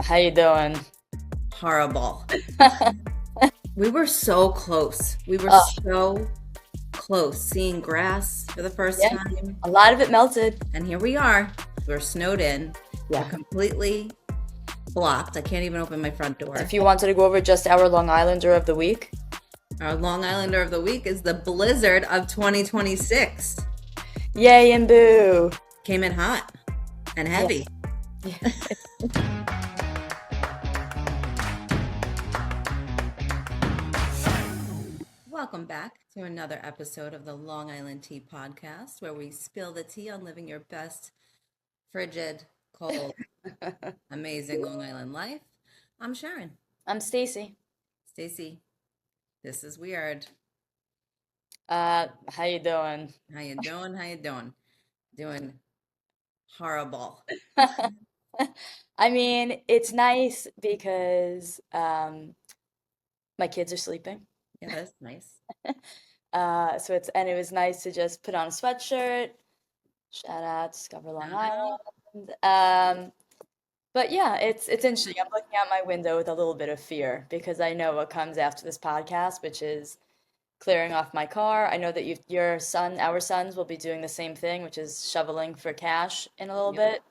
How you doing? Horrible. We were so close. We were Oh, so close seeing grass for the first yeah. time. A lot of it melted. And here we are. We're snowed in. We're Yeah. completely blocked. I can't even open my front If door. you wanted to go over just our Long Islander of the week, Our Long Islander of the week is the blizzard of 2026. yay and boo. Came in hot and Yeah. heavy. Yeah. Welcome back to another episode of the Long Island Tea Podcast, where we spill the tea on living your best frigid, cold, amazing Long Island life. I'm Sharon. I'm Stacy. Stacy, this is weird. How you doing? How you doing? How you doing? Doing horrible. I mean, it's nice because my kids are sleeping. Yeah, that's nice. And it was nice to just put on a sweatshirt. Shout out Discover Long Uh-huh. Island. But yeah, it's interesting. I'm looking out my window with a little bit of fear because I know what comes after this podcast, which is clearing off my car. I know that our sons will be doing the same thing, which is shoveling for cash in a little Yep. bit.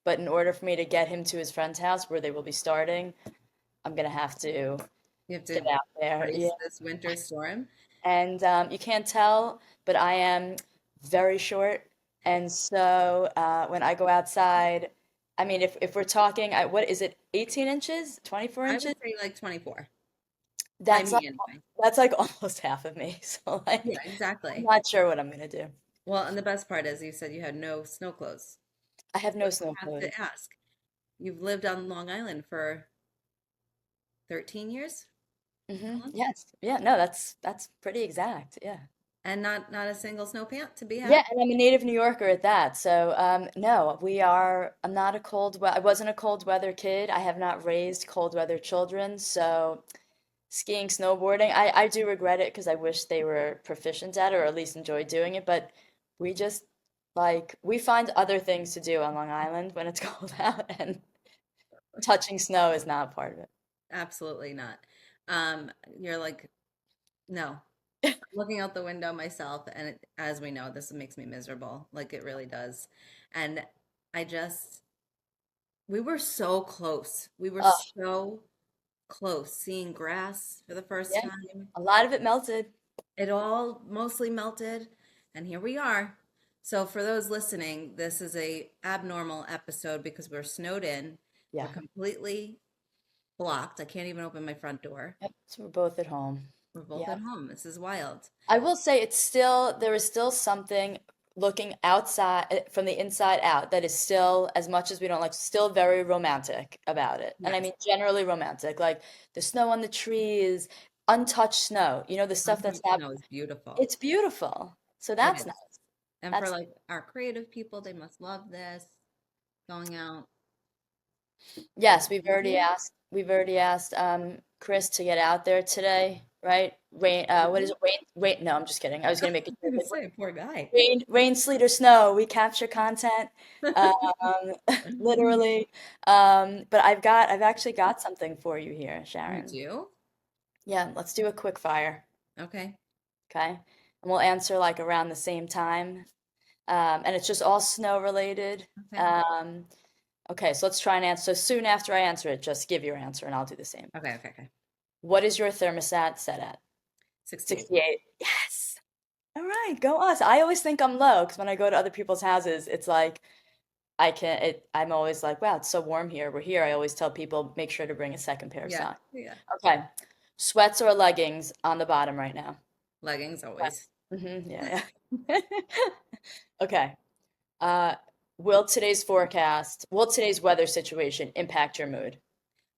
But in order for me to get him to his friend's house where they will be starting, I'm gonna have to You have get to out there. Yeah. brace this winter storm. And you can't tell, but I am very short. And so when I go outside, I mean, if we're talking, what is it, 18 inches, 24 I inches? would say like 24 by That's like me anyway. that's like almost half of me. So Yeah, like, I'm exactly. not sure what I'm gonna do. Well, and the best part is you said you had no snow clothes. I have So no I snow have clothes. to ask. You've lived on Long Island for 13 years, almost, Yes. Yeah. No, that's pretty exact. Yeah. and not a single snow pant to be Yeah, had. and I'm a native New Yorker at that. So, no, I'm not a I wasn't a cold weather kid. I have not raised cold weather children. So, skiing, snowboarding, I do regret it because I wish they were proficient at it or at least enjoyed doing it. But we just we find other things to do on Long Island when it's cold out, and touching snow is not a part of Absolutely not. You're like, no. it. I'm looking out the window myself, and as we know, this makes me miserable. Like it really does. And I just, we were so close. We were Oh, so close seeing grass for the first yeah, time. a lot of it melted. It all mostly melted, and here we are. So for those listening, this is a abnormal episode because we're snowed in. We're Yeah. completely blocked. I can't even open my front door. Yep. So we're both at home. We're both Yeah. at home. This is wild. I will say there is still something looking outside from the inside out that is still, as much as we don't like, still very romantic about it. And I Yes. mean generally romantic, like the snow on the trees, untouched snow, the stuff that's Untouched not, snow is beautiful. it's beautiful. So It that's nice. is. And for That's like our creative people, they must love this. Going out. Yes, we've already asked Chris to get out there today, right? Rain, what is it? Rain, no, I'm just kidding. I was gonna make it I was gonna say, poor guy. rain, sleet, or snow. We capture content, um, literally. But I've actually got something for you here, You Sharon. do? Yeah, let's do a quick fire, Okay. okay? And we'll answer like around the same time. And it's just all snow related. Okay. Um, okay, so let's try and answer. So soon after I answer it, just give your answer and I'll do the same. Okay. Okay. Okay. What is your thermostat set at? 68. 68. Yes. All right, go us. I always think I'm low because when I go to other people's houses, it's like I'm always like, wow, it's so warm here. We're here. I always tell people make sure to bring a second pair of Yeah. socks. Yeah. Okay. Sweats or leggings on the bottom right now? Leggings always. Sweats. Yeah, yeah. Okay. Uh, will today's weather situation impact your mood?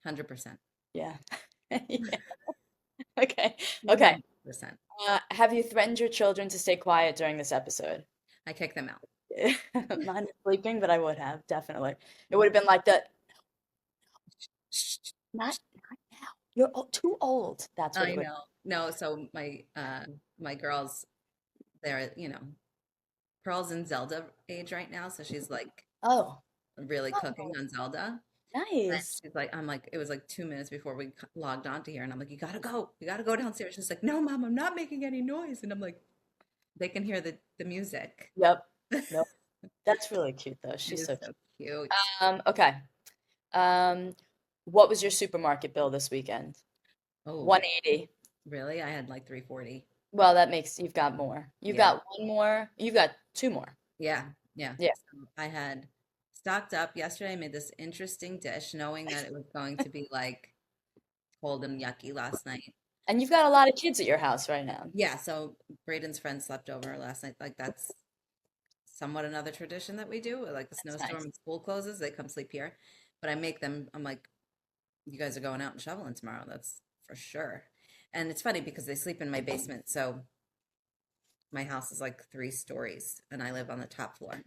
100%. Yeah. Yeah. Okay. Okay. 100%. Have you threatened your children to stay quiet during this episode? I kick them out. Mine is sleeping, but I would have, definitely. It would have been like that. Shh, not now. You're too old. That's what it I would. know. No, so my girls, they're, Pearl's in Zelda age right now, so she's like Oh, really cooking oh, on Zelda. And Nice. she's like, I'm like, it was like 2 minutes before we logged on to here, and I'm like, you gotta go downstairs. She's like, no, mom, I'm not making any noise, and I'm like, they can hear the music. Yep. Nope. That's really cute though. It She's is so so cute. cute. Okay. Um, what was your supermarket bill this weekend? Oh, 180. really? I had like 340. Well, that makes you've got more. You've Yeah. got one more. You've got two more. Yeah, yeah. Yeah. So I had stocked up yesterday. I made this interesting dish, knowing that it was going to be like cold and yucky last night. And you've got a lot of kids at your house right now. Yeah, so Braden's friend slept over last night. Like that's somewhat another tradition that we do. Like the That's snowstorm nice. and school closes, they come sleep here. But I make them, I'm like, you guys are going out and shoveling tomorrow. That's for sure. And it's funny because they sleep in my basement. So my house is like 3 stories and I live on the top floor.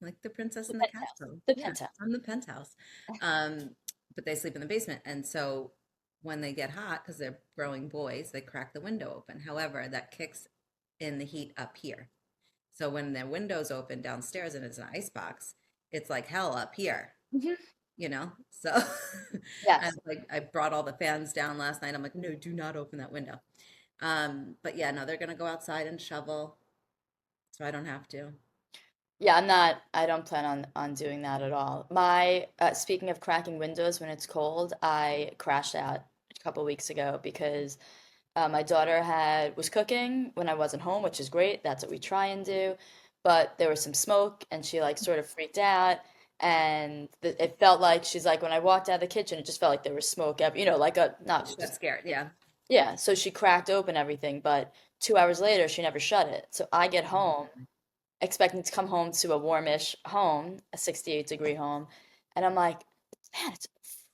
Like the princess The and the penthouse. castle. The Yeah, penthouse. I'm the penthouse. Um, but they sleep in the basement. And so when they get hot, because they're growing boys, they crack the window open. However, that kicks in the heat up here. So when the window's open downstairs and it's an ice box, it's like hell up here, Hmm. you know? So I Yes. was like, I brought all the fans down last night. I'm like, no, do not open that window. But yeah, no, they're gonna go outside and shovel, so I don't have to. Yeah, I don't plan on doing that at all. Speaking of cracking windows when it's cold, I crashed out a couple weeks ago because my daughter was cooking when I wasn't home, which is great. That's what we try and do. But there was some smoke and she like sort of freaked out and it felt like she's like when I walked out of the kitchen, it just felt like there was smoke like a She not got just scared, yeah. yeah, so she cracked open everything, but 2 hours later she never shut it. So I get home expecting to come home to a warmish home, a 68-degree home. And I'm like, man, it's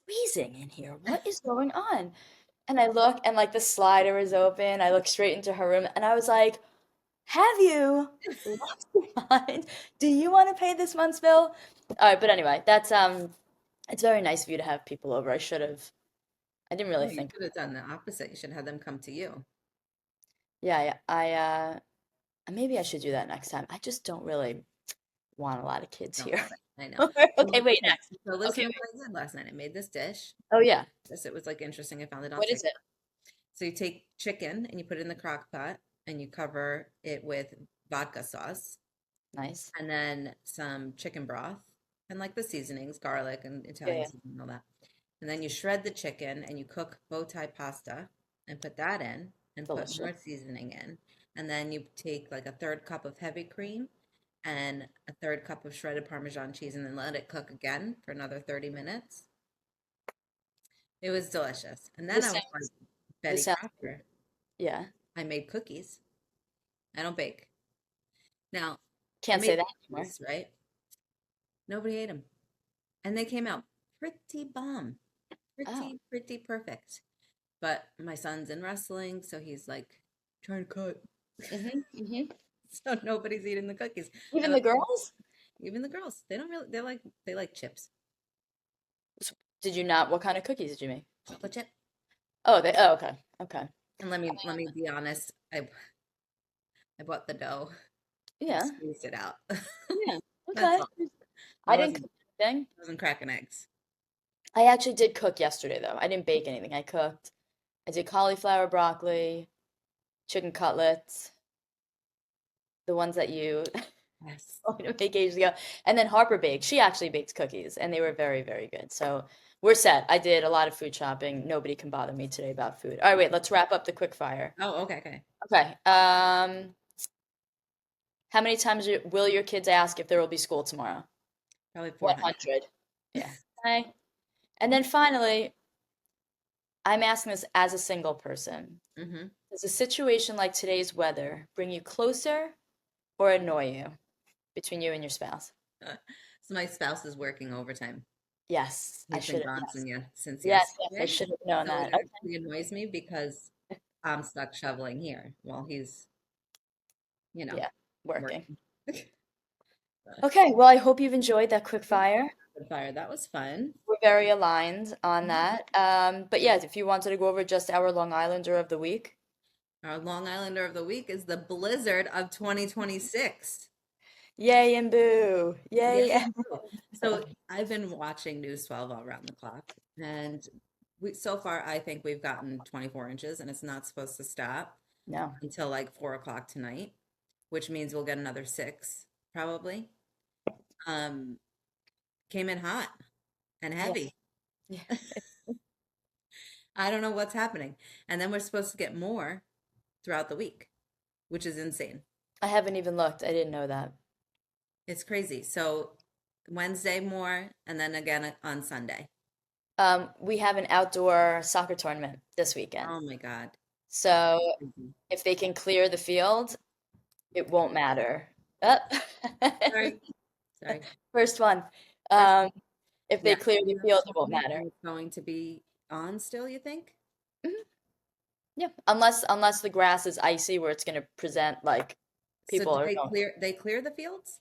freezing in here. What is going on? And I look and like the slider is open. I look straight into her room and I was like, have you lost your mind? Do you want to pay this month's bill? All right, but anyway, it's very nice of you to have people over. I didn't really No, you think. should have done the opposite. You should have them come to you. Yeah, yeah, maybe I should do that next time. I just don't really want a lot of kids Don't here. love it. I know. Okay, Well, wait, yeah. next. So Okay, listen to wait. what I did last night. I made this dish. Oh yeah. This it was like interesting. I found it on What is TikTok. it? So you take chicken and you put it in the crock pot and you cover it with vodka sauce Nice. and then some chicken broth and like the seasonings, garlic and Yeah, Italian yeah. seasoning and all that. And then you shred the chicken and you cook bow tie pasta and put that in and put Delicious. more seasoning in. And then you take like a third cup of heavy cream and a third cup of shredded Parmesan cheese and then let it cook again for another 30 minutes. It was delicious. And then This I was like, sounds this Betty sounds Crocker, yeah. I made cookies. I don't bake. Now, I Can't say made that anymore. cookies, right? Nobody ate them. And they came out pretty bomb, Oh. pretty perfect. But my son's in wrestling, so he's like trying to cut. Mm-hmm. So nobody's eating the cookies. I Even the like girls? even the girls. They don't really they like chips. Did you not? What kind of cookies did you make? Chocolate chip. Oh, okay. Okay. And let me be honest, I bought the dough and Yeah. squeezed it out. Yeah. That's Okay. all. I I didn't wasn't cook anything. wasn't cracking eggs. I actually did cook yesterday though. I didn't bake anything. I did cauliflower, broccoli, chicken cutlets, the ones that you Yes. told me to make ages ago. And then Harper baked. She actually baked cookies, and they were very, very good. So we're set. I did a lot of food shopping. Nobody can bother me today about food. All right, wait, let's wrap up the quick fire. Oh, okay, okay. Okay. How many times will your kids ask if there will be school tomorrow? Probably 400. 100. Yeah. Okay. And then finally, I'm asking this as a single person. Mm-hmm. Does a situation like today's weather bring you closer or annoy you between you and your spouse? So my spouse is working overtime. Yes, I He's been should have. gone Yes. since Yes, I yesterday. should have known So it that. Okay. actually annoys me because I'm stuck shoveling here while he's, you know, Yeah, working. working. Okay, well, I hope you've enjoyed that quick fire. Good fire. That was fun. We're very aligned on that. But yeah, if you wanted to go over just our Long Islander of the week. Our Long Islander of the week is the blizzard of 2026. Yay and boo. Yeah, Yay. yeah. So I've been watching News 12 all around the clock, and so far I think we've gotten 24 inches, and it's not supposed to stop No. until like 4 o'clock tonight, which means we'll get another six probably. Um, Came in hot and Yeah. heavy. Yeah. I don't know what's happening. And then we're supposed to get more throughout the week, which is insane. I haven't even looked. I didn't know that. It's crazy. So Wednesday more, and then again on Sunday. We have an outdoor soccer tournament this weekend. Oh my God. So Crazy. if they can clear the field, it won't matter. Uh, Sorry. Sorry. First one. First, Um, if they yeah. clear So the you have a field, it won't tournament matter. and it's going to be on still, you think? Mhm. Yeah, unless the grass is icy where it's going to present like So people did are going. they clear the fields?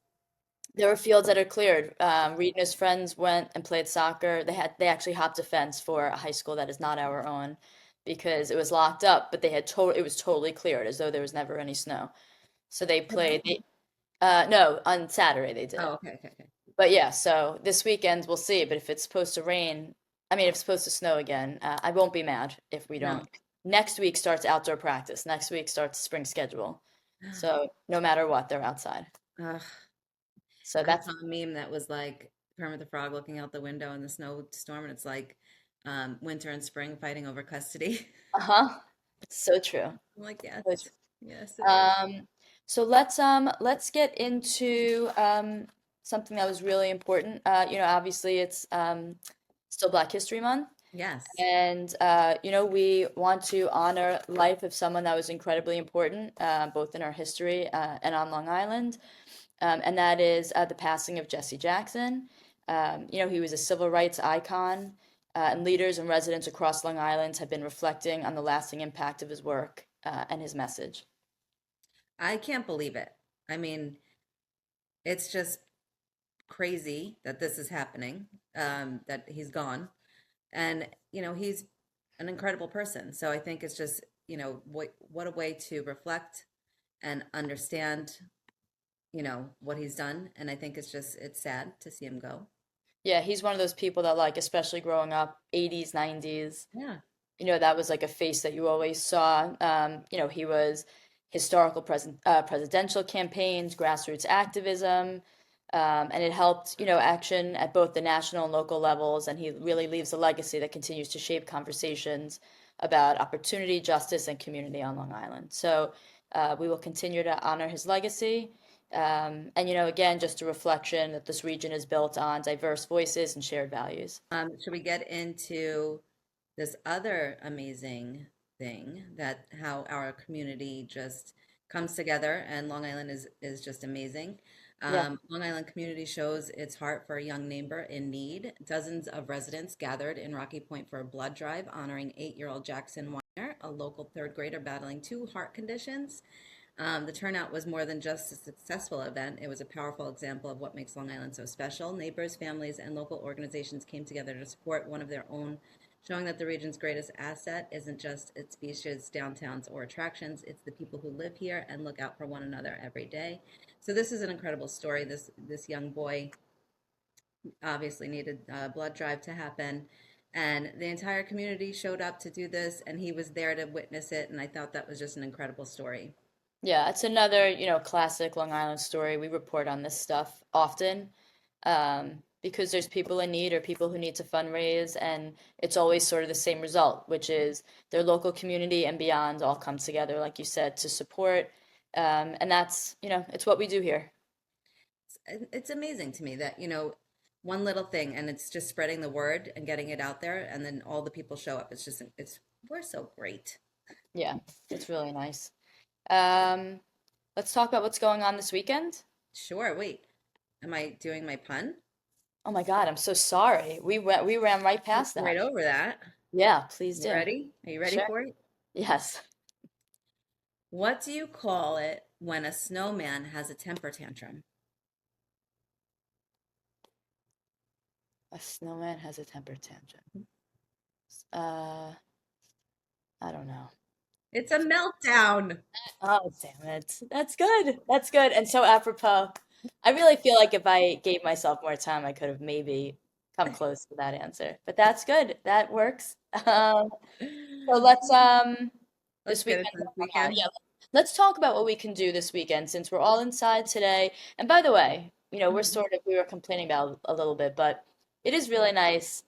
There were fields that are cleared. Reed and his friends went and played soccer. They actually hopped a fence for a high school that is not our own because it was locked up, but it was totally cleared as though there was never any snow. So they Today? played. No, on Saturday they did Oh, it. okay, okay, okay. But yeah, so this weekend we'll see. But if it's supposed to rain, I mean, if it's supposed to snow again, I won't be mad if we don't. No. Next week starts outdoor practice. Next week starts spring schedule. So no matter what, they're outside. Ugh. So I that's saw a meme that was like Kermit the Frog looking out the window in the snowstorm, and it's like winter and spring fighting over custody. uh-huh. So true. I'm like, yes, So true. yes, it is. Um, so let's get into something that was really important. Obviously it's still Black History Month. Yes. And, we want to honor life of someone that was incredibly important, both in our history and on Long Island. And that is the passing of Jesse Jackson. He was a civil rights icon, and leaders and residents across Long Island have been reflecting on the lasting impact of his work and his message. I can't believe it. I mean, it's just crazy that this is happening, that he's gone. And, he's an incredible person. So I think it's just, what a way to reflect and understand, what he's done. And I think it's sad to see him go. Yeah, he's one of those people that, like, especially growing up, 80s, 90s, Yeah. that was like a face that you always saw. He was presidential campaigns, grassroots activism, and it helped, action at both the national and local levels. And he really leaves a legacy that continues to shape conversations about opportunity, justice, and community on Long Island. So we will continue to honor his legacy. And, again, just a reflection that this region is built on diverse voices and shared values. Should we get into this other amazing thing that how our community just comes together and Long Island is just amazing. Yeah. Long Island community shows its heart for a young neighbor in need. Dozens of residents gathered in Rocky Point for a blood drive honoring 8-year-old Jackson Weiner, a local third grader battling two heart conditions. The turnout was more than just a successful event. It was a powerful example of what makes Long Island so special. Neighbors, families, and local organizations came together to support one of their own, showing that the region's greatest asset isn't just its beaches, downtowns, or attractions. It's the people who live here and look out for one another every day. So this is an incredible story. This young boy obviously needed a blood drive to happen. And the entire community showed up to do this, and he was there to witness it. And I thought that was just an incredible story. Yeah, it's another, classic Long Island story. We report on this stuff often because there's people in need or people who need to fundraise, and it's always sort of the same result, which is their local community and beyond all come together, like you said, to support. And that's, it's what we do here. It's amazing to me that, one little thing and it's just spreading the word and getting it out there, and then all the people show up. We're so great. Yeah, it's really nice. Um, let's talk about what's going on this weekend. Sure. Wait, am I doing my pun? Oh my God, I'm so sorry. We ran right past Right that. over that. Yeah, please You do. ready? Are you ready Sure. for it? Yes. What do you call it when a snowman has a temper tantrum? A snowman has a temper tantrum. Uh, I don't know. It's a meltdown. Oh, damn it. That's good. That's good. And so apropos. I really feel like if I gave myself more time, I could have maybe come close to that answer. But that's good. That works. So Let's this get weekend, into this yeah, weekend. let's talk about what we can do this weekend since we're all inside today. And by the way, Mhm. we were complaining about a little bit, but it is really nice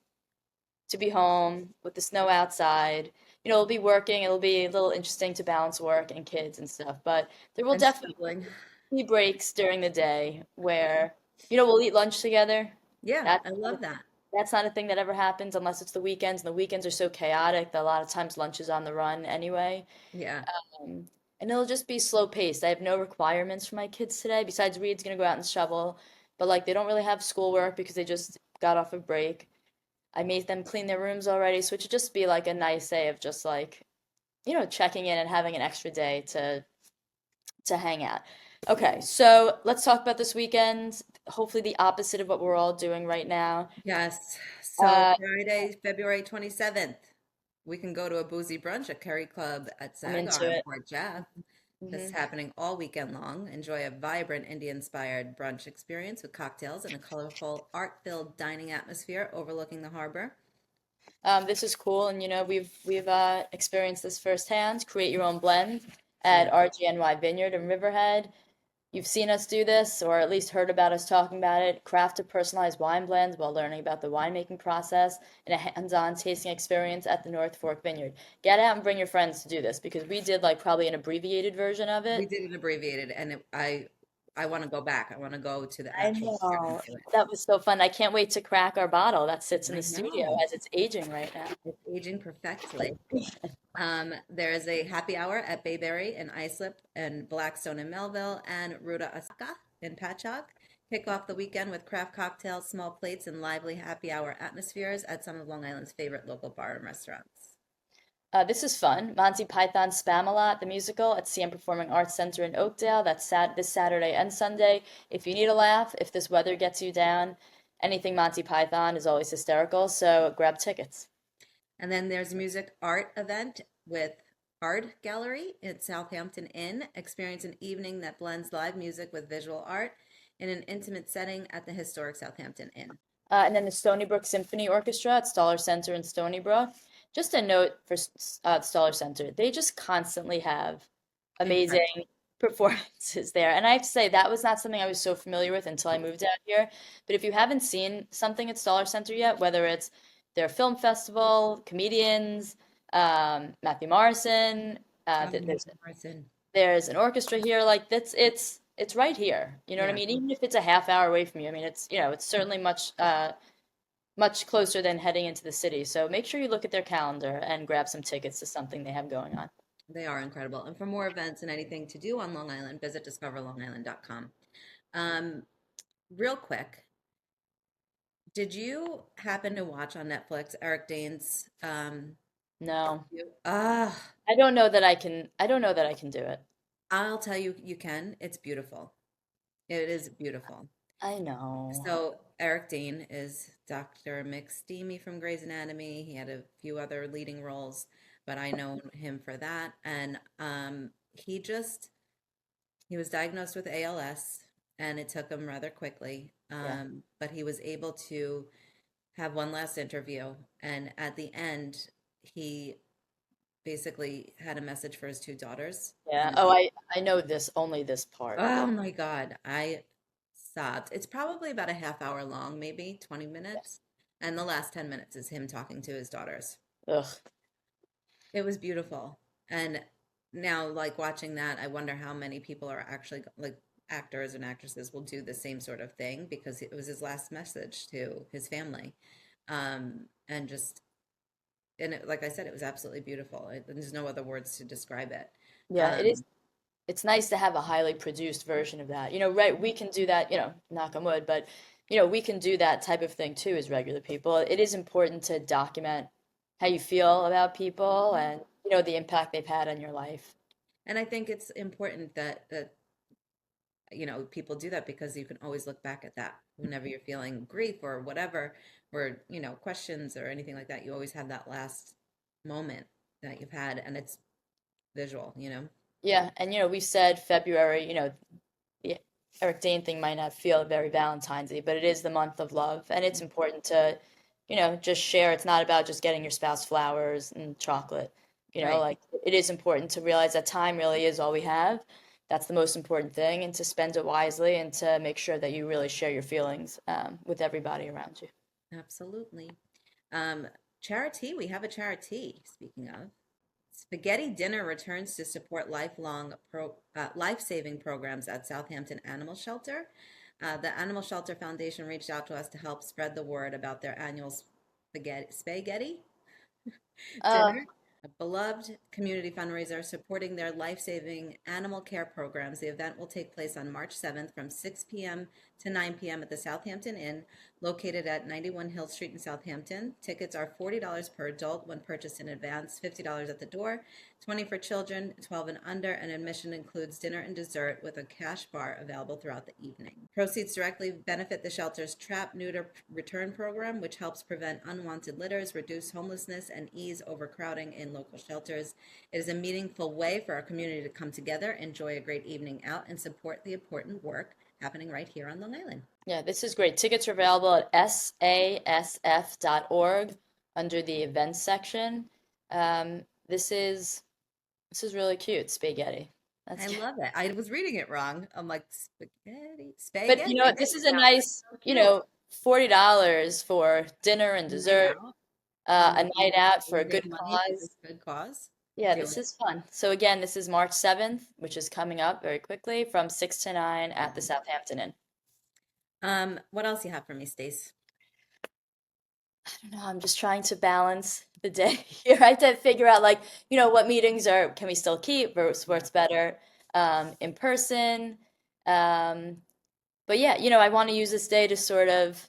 to be home with the snow outside. We'll be working. It'll be a little interesting to balance work and kids and stuff, but there will And definitely shoveling. be breaks during the day where, we'll eat lunch together. Yeah, That's I not a, love that. that's not a thing that ever happens unless it's the weekends, and the weekends are so chaotic that a lot of times lunch is on the run anyway. Yeah. Um, and it'll just be slow paced. I have no requirements for my kids today, besides Reed's gonna go out and shovel, but like they don't really have schoolwork because they just got off of break. I made them clean their rooms already, so it should just be like a nice day of just like, checking in and having an extra day to hang out. Okay, so let's talk about this weekend. Hopefully, the opposite of what we're all doing right now. Yes. So Uh, Friday, February 27th, we can go to a boozy brunch at Kerry Club at I'm Sagar into in it. Port Jeff. This is Hmm. happening all weekend long. Enjoy a vibrant Indian-inspired brunch experience with cocktails and a colorful, art-filled dining atmosphere overlooking the harbor. This is cool, and we've experienced this firsthand. Create your own blend at Yeah. RGNY Vineyard in Riverhead. You've seen us do this, or at least heard about us talking about it. Craft a personalized wine blend while learning about the winemaking process in a hands-on tasting experience at the North Fork Vineyard. Get out and bring your friends to do this because we did like probably an abbreviated version of We it. did it abbreviated, and I want to go back. I want to go to the I actual vineyard and know. do it. That was so fun. I can't wait to crack our bottle that sits in I the studio know. as it's aging right now. It's aging perfectly. There is a happy hour at Bayberry in Islip and Blackstone in Melville and Ruta Osaka in Patchogue. Kick off the weekend with craft cocktails, small plates, and lively happy hour atmospheres at some of Long Island's favorite local bar and restaurants. This is fun. Monty Python Spamalot, the musical at CM Performing Arts Center in Oakdale. That's this Saturday and Sunday. If you need a laugh, if this weather gets you down, anything Monty Python is always hysterical. So grab tickets. And then there's a music art event with Art Gallery at Southampton Inn. Experience an evening that blends live music with visual art in an intimate setting at the historic Southampton Inn. And then the Stony Brook Symphony Orchestra at Stoller Center in Stony Brook. Just a note for Stoller Center, they just constantly have Incredible. amazing performances there. And I have to say, that was not something I was so familiar with until I moved out here. But if you haven't seen something at Stoller Center yet, whether it's their film festival, comedians, Matthew Morrison, Oh, there's Matthew Morrison. there's an orchestra here. Like that's it's right here. You know what I Yeah, mean? Even if it's a half hour away from you, I mean it's certainly much closer than heading into the city. So make sure you look at their calendar and grab some tickets to something they have going on. they are incredible. And for more events and anything to do on Long Island, visit discoverlongisland.com. Um, Real quick, did you happen to watch on Netflix Eric Dane's No, interview? Ah, I don't know that I can do it. I'll tell you, you can. It's beautiful. It is beautiful. I know. So Eric Dane is Dr. McSteamy from Grey's Anatomy. He had a few other leading roles, but I know him for that. And he was diagnosed with ALS, and it took him rather quickly. Yeah. But he was able to have one last interview, and at the end, he basically had a message for his two daughters. Yeah. And Oh, I know only this part. oh my God, I sobbed. It's probably about a half hour long, maybe 20 minutes. And the last 10 minutes is him talking to his daughters. Ugh. It was beautiful. And now, like watching that, I wonder how many people are actually like actors and actresses will do the same sort of thing because it was his last message to his family. And just, like I said, it was absolutely beautiful. There's no other words to describe it. Yeah, it is. Um, It's nice to have a highly produced version of that. Right, we can do that, knock on wood, but we can do that type of thing too as regular people. It is important to document how you feel about people and, the impact they've had on your life. and I think it's important that people do that because you can always look back at that whenever you're feeling grief or whatever, or questions or anything like that. You always have that last moment that you've had, and it's visual. Yeah, and we said February, Eric Dane thing might not feel very Valentine's-y, but it is the month of love, and it's important to, just share. It's not about just getting your spouse flowers and chocolate. Right. Like it is important to realize that time really is all we have. That's the most important thing, and to spend it wisely and to make sure that you really share your feelings with everybody around you. Absolutely. Charity, we have a charity, speaking of. Spaghetti Dinner returns to support life-saving programs at Southampton Animal Shelter. The Animal Shelter Foundation reached out to us to help spread the word about their annual Spay-ghetti Uh, dinner, a beloved community fundraiser supporting their life-saving animal care programs. The event will take place on March 7th from 6 p.m. to 9 p.m. at the Southampton Inn, located at 91 Hill Street in Southampton. Tickets are $40 per adult when purchased in advance, $50 at the door, $20 for children 12 and under, and admission includes dinner and dessert with a cash bar available throughout the evening. Proceeds directly benefit the shelter's Trap, Neuter, Return program, which helps prevent unwanted litters, reduce homelessness, and ease overcrowding in local shelters. It is a meaningful way for our community to come together, enjoy a great evening out, and support the important work happening right here on Long Island. yeah, this is great. Tickets are available at sasf.org under the events section. This is really cute, spaghetti. I That's love it. I was reading it wrong. I'm like, spaghetti, But spaghetti. It this is. is a Sounds nice, so cute. $40 for dinner and Night dessert, out. a night out for a Donate good money to cause. this good cause. Yeah, Do this it. is fun. So again, this is March 7th, which is coming up very quickly from 6 to 9 at the Southampton Inn. What else you have for me, Stace? I don't know, I'm just trying to balance the day here. I have to figure out like, what meetings can we still keep versus what's better in person. Um, but yeah, I want to use this day to sort of,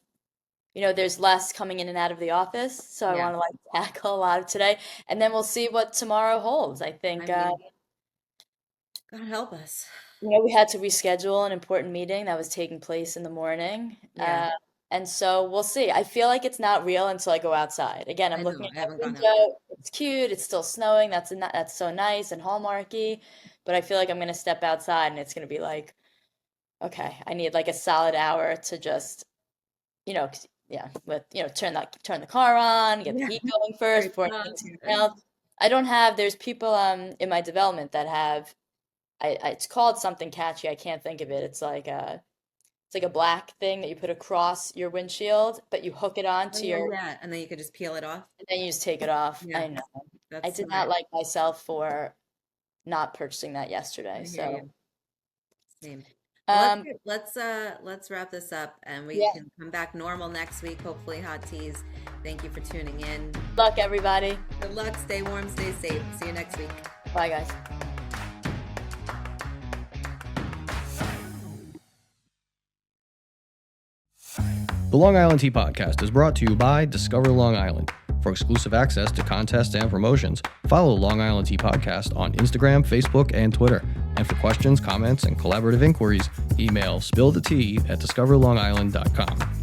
there's less coming in and out of the office, so I Yeah. want to like tackle a lot of today, and then we'll see what tomorrow holds. I I think, mean, God help us. we had to reschedule an important meeting that was taking place in the morning. Yeah, And so we'll see. I feel like it's not real until I go outside. Again, I'm I looking know. at I my haven't gone out yet. window. It's cute. It's still snowing. That's so nice and hallmarky. But I feel like I'm gonna step outside and it's gonna be like, okay, I need like a solid hour to just, 'cause, yeah, turn the car on, get the Yeah. heat going first Great before I job. need something Good. else. There's people in my development that have it's called something catchy. I can't think of it. It's like a black thing that you put across your windshield, but you hook it on Oh, to yeah, your, yeah. And then you could just peel it off. and then you just take it off. Yeah, I know. I that's did not smart. like myself for not purchasing that yesterday. I hear So, you. Same. Well, um, let's wrap this up and we yeah. can come back normal next week. Hopefully, hot teas. Thank you for tuning in. Good luck, everybody. Good luck. Stay warm. Stay safe. See you next week. Bye, guys. The Long Island Tea Podcast is brought to you by Discover Long Island. For exclusive access to contests and promotions, follow Long Island Tea Podcast on Instagram, Facebook, and Twitter. And for questions, comments, and collaborative inquiries, email spillthetea@discoverlongisland.com.